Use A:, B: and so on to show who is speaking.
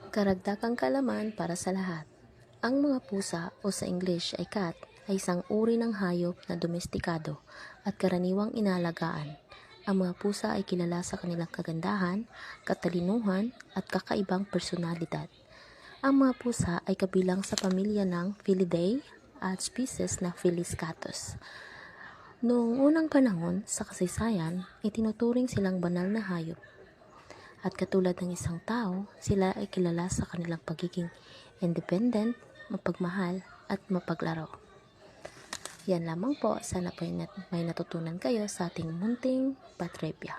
A: Karagdagang kaalaman para sa lahat. Ang mga pusa o sa English ay cat ay isang uri ng hayop na domestikado at karaniwang inalagaan. Ang mga pusa ay kilala sa kanilang kagandahan, katalinuhan at kakaibang personalidad. Ang mga pusa ay kabilang sa pamilya ng Felidae at species na Felis catus. Noong unang panahon sa kasaysayan, itinuturing silang banal na hayop. At katulad ng isang tao, sila ay kilala sa kanilang pagiging independent, mapagmahal, at mapaglaro. Yan lamang po, sana po may natutunan kayo sa ating munting patrivia.